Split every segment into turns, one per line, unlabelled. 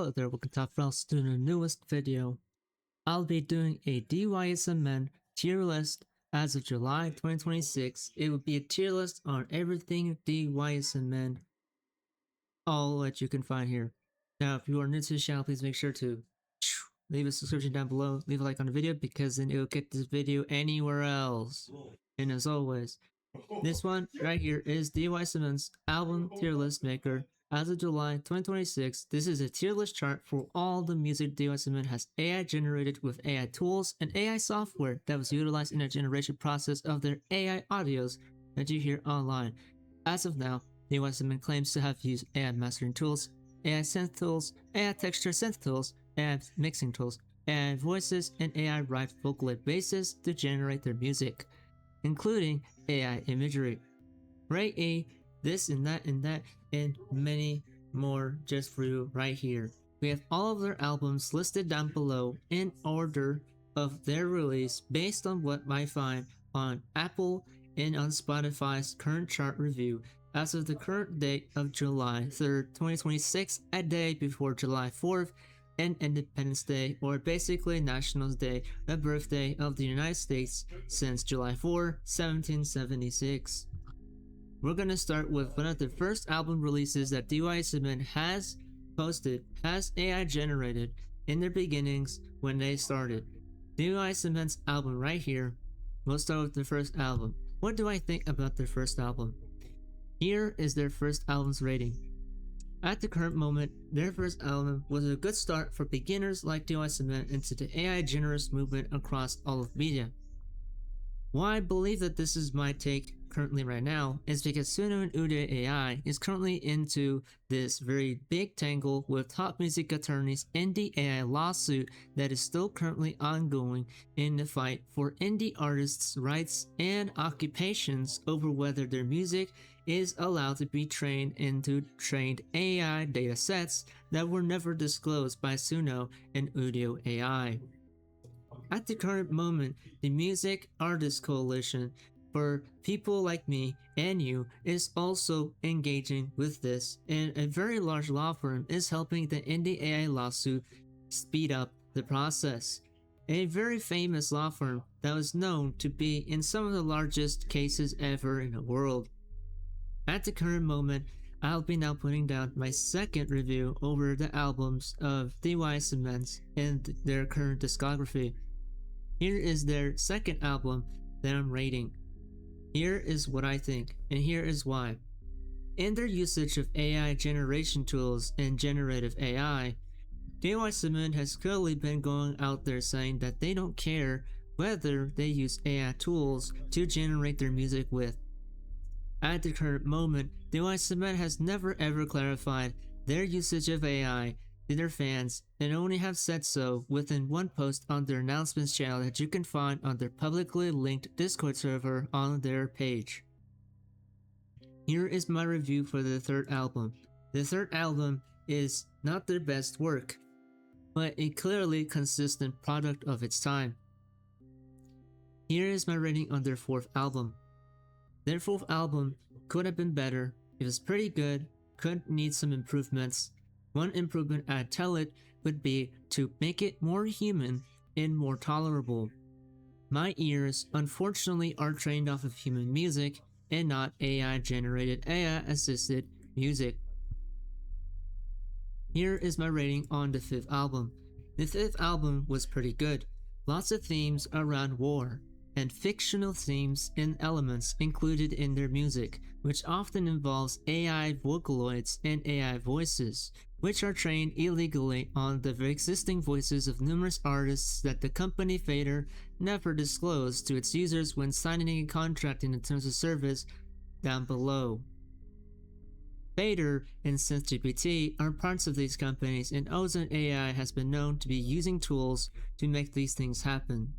Hello there, welcome to the newest video. I'll be doing a DYSMN tier list as of July 2026. It will be a tier list on everything DYSMN, all that you can find here. Now, if you are new to the channel, please make sure to leave a subscription down below, leave a like on the video because then it will get this video anywhere else. And as always, this one right here is DYSMN's album tier list maker. As of July 2026, this is a tier list chart for all the music DYSMN has AI generated with AI tools and AI software that was utilized in the generation process of their AI audios that you hear online. As of now, DYSMN claims to have used AI mastering tools, AI synth tools, AI texture synth tools, AI mixing tools, AI voices, and AI right Vocaloid bases to generate their music, including AI imagery. Rate A, this and that and that, and many more just for you right here. We have all of their albums listed down below in order of their release based on what I find on Apple and on Spotify's current chart review as of the current date of July 3rd, 2026, a day before July 4th and Independence Day, or basically Nationals Day, the birthday of the United States since July 4, 1776. We're gonna start with one of the first album releases that DYSMN has posted, has AI generated in their beginnings when they started. DYSMN's album right here. We'll start with the first album. What do I think about their first album? Here is their first album's rating. At the current moment, their first album was a good start for beginners like DYSMN into the AI generous movement across all of media. Why I believe that this is my take currently right now is because Suno and Uday AI is currently into this very big tangle with top music attorneys indie AI lawsuit that is still currently ongoing in the fight for indie artists' rights and occupations over whether their music is allowed to be trained into trained AI datasets that were never disclosed by Suno and Uday AI. At the current moment, the Music Artists Coalition for people like me and you is also engaging with this, and a very large law firm is helping the indie AI lawsuit speed up the process. A very famous law firm that was known to be in some of the largest cases ever in the world. At the current moment, I'll be now putting down my second review over the albums of DYSMN's and their current discography. Here is their second album that I'm rating. Here is what I think, and here is why. In their usage of AI generation tools and generative AI, DYSMN has clearly been going out there saying that they don't care whether they use AI tools to generate their music with. At the current moment, DYSMN has never ever clarified their usage of AI to their fans and only have said so within one post on their announcements channel that you can find on their publicly linked Discord server on their page. Here is my review for the third album. The third album is not their best work, but a clearly consistent product of its time. Here is my rating on their fourth album. Their fourth album could have been better. It was pretty good, could need some improvements. One improvement I'd tell it would be to make it more human and more tolerable. My ears, unfortunately, are trained off of human music and not AI-generated, AI-assisted music. Here is my rating on the fifth album. The fifth album was pretty good. Lots of themes around war, and fictional themes and elements included in their music, which often involves AI Vocaloids and AI voices, which are trained illegally on the existing voices of numerous artists that the company Fader never disclosed to its users when signing a contract in the terms of service down below. Fader and SynthGPT are parts of these companies, and Ozone AI has been known to be using tools to make these things happen.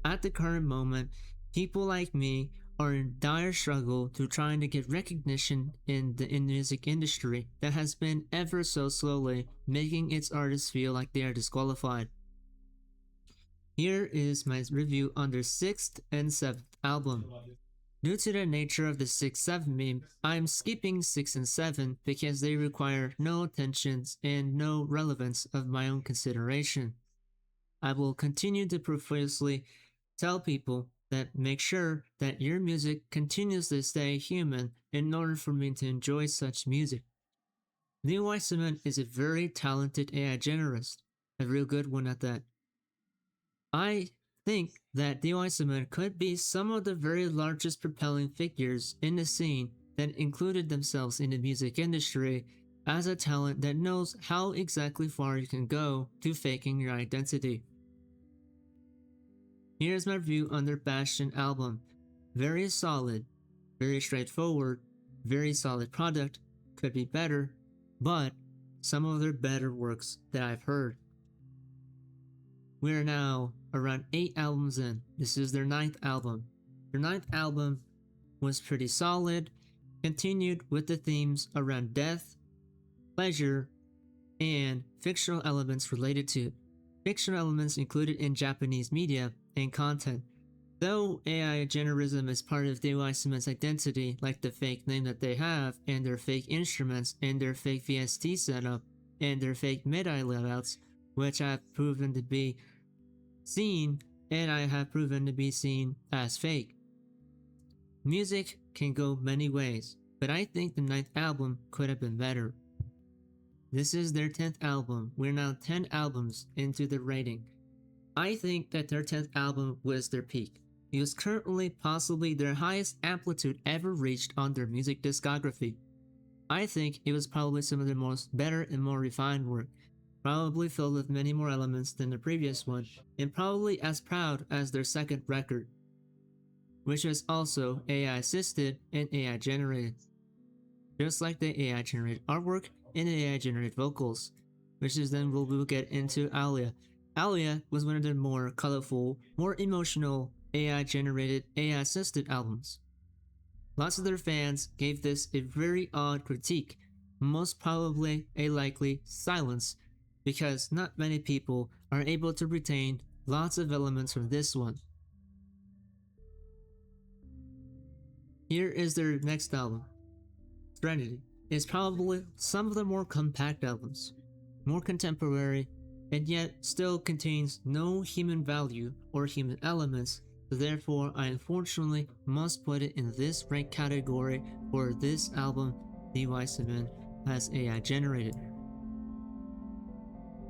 At the current moment, people like me are in dire struggle to trying to get recognition in the music industry that has been ever so slowly making its artists feel like they are disqualified. Here is my review on their sixth and seventh album. Due to the nature of the 6-7 meme, I'm skipping 6 and 7 because they require no attentions and no relevance of my own consideration. I will continue to profusely tell people that make sure that your music continues to stay human in order for me to enjoy such music. DYSMN is a very talented AI generalist, a real good one at that. I think that DYSMN could be some of the very largest propelling figures in the scene that included themselves in the music industry as a talent that knows how exactly far you can go to faking your identity. Here's my review on their Bastion album. Very solid, very straightforward, very solid product, could be better, but some of their better works that I've heard. We are now around 8 albums in. This is their 9th album. Their 9th album was pretty solid, continued with the themes around death, pleasure, and fictional elements related to fictional elements included in Japanese media and content. Though AI generism is part of DYSMN's identity, like the fake name that they have, and their fake instruments, and their fake VST setup, and their fake mid-eye layouts, which I have proven to be seen, and I have proven to be seen as fake. Music can go many ways, but I think the 9th album could have been better. This is their 10th album. We're now 10 albums into the rating. I think that their 10th album was their peak. It was currently possibly their highest amplitude ever reached on their music discography. I think it was probably some of their most better and more refined work, probably filled with many more elements than the previous one, and probably as proud as their second record, which was also AI assisted and AI generated. Just like the AI generated artwork and the AI generated vocals, which is then we'll get into Alia. Alia was one of their more colorful, more emotional AI generated, AI assisted albums. Lots of their fans gave this a very odd critique, most probably a likely silence, because not many people are able to retain lots of elements from this one. Here is their next album. Serenity is probably some of the more compact albums, more contemporary, and yet still contains no human value or human elements, so therefore I unfortunately must put it in this rank category for this album DYSMN has AI generated.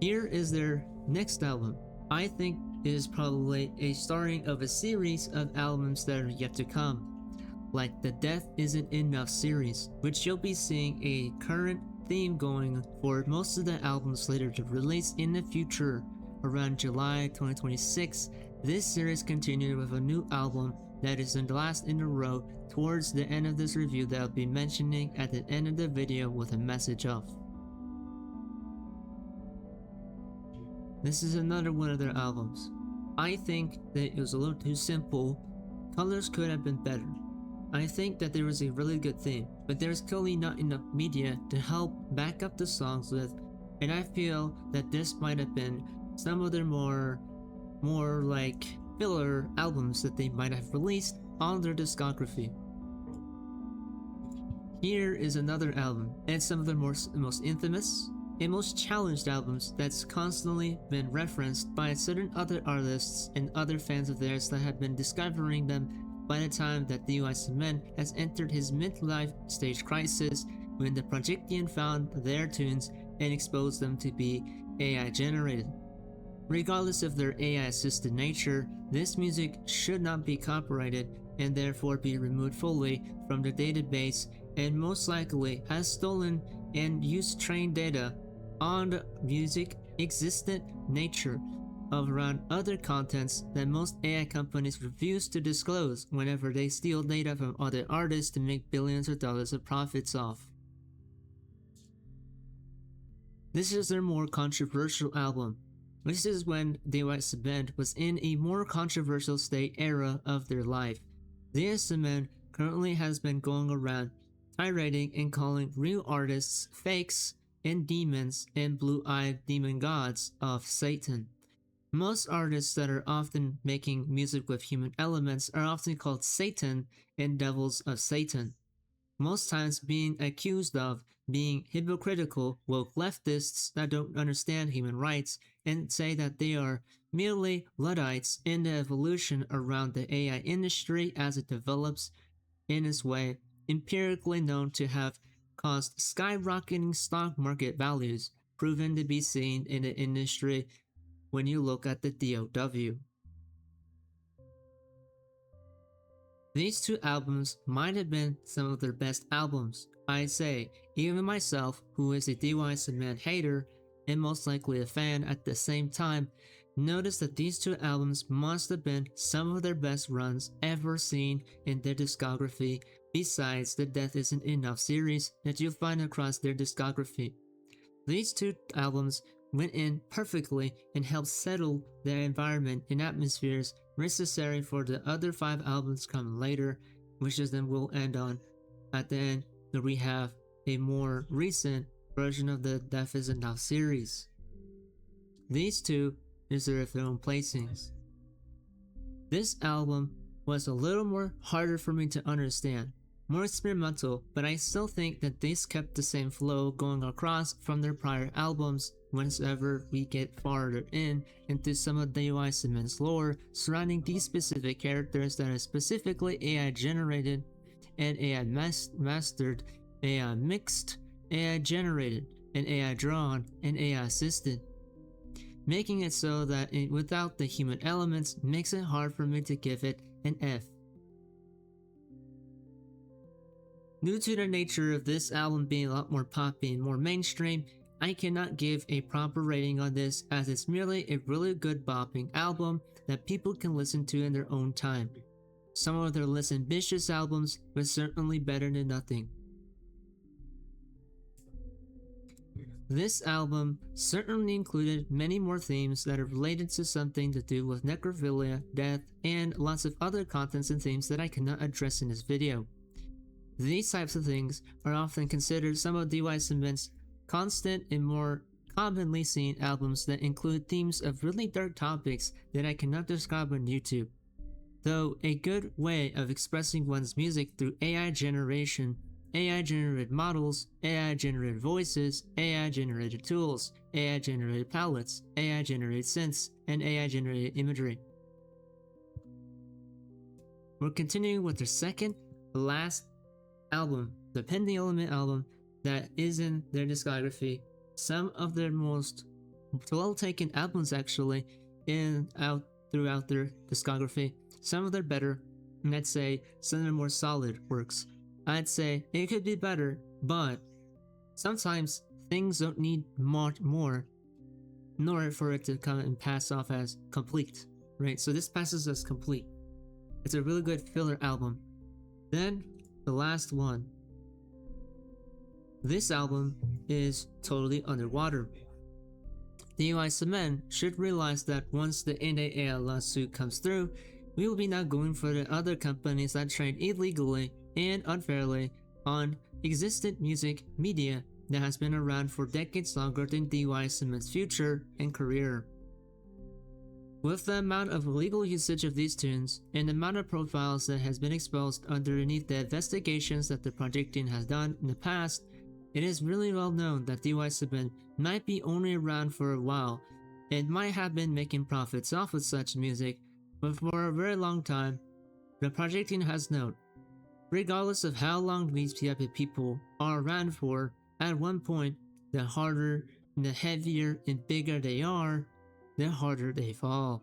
Here is their next album. I think it is probably a starting of a series of albums that are yet to come, like the Death Isn't Enough series, which you'll be seeing a current theme going for most of the albums slated to release in the future. Around July 2026, this series continued with a new album that is the last in a row towards the end of this review that I'll be mentioning at the end of the video with a message of. This is another one of their albums. I think that it was a little too simple. Colors could have been better. I think that there was a really good theme, but there's clearly not enough media to help back up the songs with, and I feel that this might have been some of their more like filler albums that they might have released on their discography. Here is another album, and some of the most infamous and most challenged albums that's constantly been referenced by certain other artists and other fans of theirs that have been discovering them by the time that DYSMN has entered his midlife stage crisis when the Projecttian found their tunes and exposed them to be AI generated. Regardless of their AI assisted nature, this music should not be copyrighted and therefore be removed fully from the database, and most likely has stolen and used trained data on the music existent nature of around other contents that most AI companies refuse to disclose whenever they steal data from other artists to make billions of dollars of profits off. This is their more controversial album. This is when DYSMN was in a more controversial state era of their life. DYSMN currently has been going around tirading and calling real artists fakes and demons and blue-eyed demon gods of Satan. Most artists that are often making music with human elements are often called Satan and devils of Satan, most times being accused of being hypocritical woke leftists that don't understand human rights and say that they are merely Luddites in the evolution around the AI industry as it develops in its way, empirically known to have caused skyrocketing stock market values, proven to be seen in the industry when you look at the DOW. These two albums might have been some of their best albums, I'd say. Even myself, who is a DY hater and most likely a fan at the same time, noticed that these two albums must have been some of their best runs ever seen in their discography, besides the Death Isn't Enough series that you'll find across their discography. These two albums went in perfectly and helped settle their environment and atmospheres necessary for the other 5 albums coming later, which is then we'll end on. At the end, we have a more recent version of the Death Isn't Enough series. These two deserve their own placings. This album was a little more harder for me to understand, more experimental, but I still think that these kept the same flow going across from their prior albums whenever we get farther into some of DY lore surrounding these specific characters that are specifically AI generated and AI mastered, AI mixed, AI generated, and AI drawn, and AI assisted, making it so that without the human elements makes it hard for me to give it an F. Due to the nature of this album being a lot more poppy and more mainstream, I cannot give a proper rating on this as it's merely a really good bopping album that people can listen to in their own time. Some of their less ambitious albums were certainly better than nothing. This album certainly included many more themes that are related to something to do with necrophilia, death, and lots of other contents and themes that I cannot address in this video. These types of things are often considered some of DY constant and more commonly seen albums that include themes of really dark topics that I cannot describe on YouTube. Though a good way of expressing one's music through AI generation, AI generated models, AI generated voices, AI generated tools, AI generated palettes, AI generated synths, and AI generated imagery. We're continuing with their second, last album, the Pending Element album that is in their discography. Some of their most well taken albums actually throughout their discography. Some of their better, and I'd say some of their more solid works. I'd say it could be better, but sometimes things don't need much more in order for it to come and pass off as complete, right? So this passes as complete. It's a really good filler album. Then the last one. This album is totally underwater. The UI men should realize that once the NAA lawsuit comes through, we will be now going for the other companies that trade illegally and unfairly on existent music media that has been around for decades longer than DY's future and career. With the amount of illegal usage of these tunes and the amount of profiles that has been exposed underneath the investigations that the Projecttian has done in the past, it is really well known that DY might be only around for a while and might have been making profits off of such music, but for a very long time, the Projecttian has known, regardless of how long these type of people are around for, at one point, the harder, the heavier and bigger they are, the harder they fall.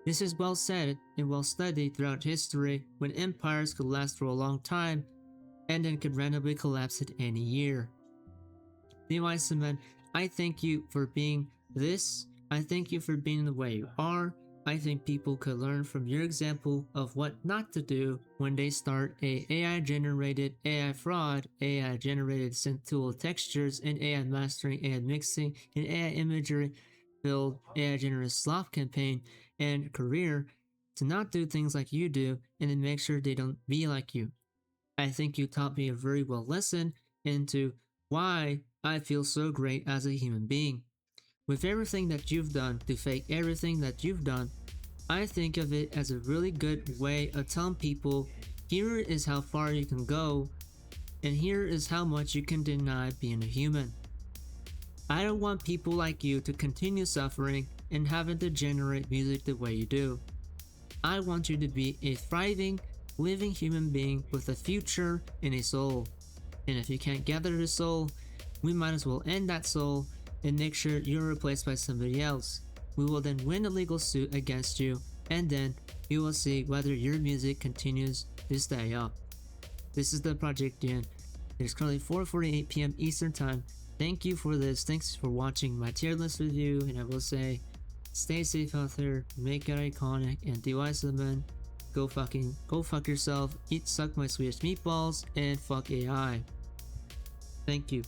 This is well said and well studied throughout history when empires could last for a long time and then could randomly collapse at any year. DY Cement, I thank you for being this. I thank you for being the way you are. I think people could learn from your example of what not to do when they start a AI generated AI fraud, AI generated synth tool textures, and AI mastering, AI mixing, and AI imagery build AI generated slop campaign and career to not do things like you do and then make sure they don't be like you. I think you taught me a very well lesson into why I feel so great as a human being. With everything that you've done to fake everything that you've done, I think of it as a really good way of telling people, here is how far you can go, and here is how much you can deny being a human. I don't want people like you to continue suffering and having to generate music the way you do. I want you to be a thriving, living human being with a future and a soul. And if you can't gather the soul, we might as well end that soul and make sure you're replaced by somebody else. We will then win a legal suit against you, and then we will see whether your music continues to stay up. This is the Projecttian. It is currently 4:48 PM Eastern Time. Thank you for this. Thanks for watching my tier list review, and I will say, stay safe out there, make it iconic, and DY7, go fuck yourself, suck my Swedish meatballs, and fuck AI. Thank you.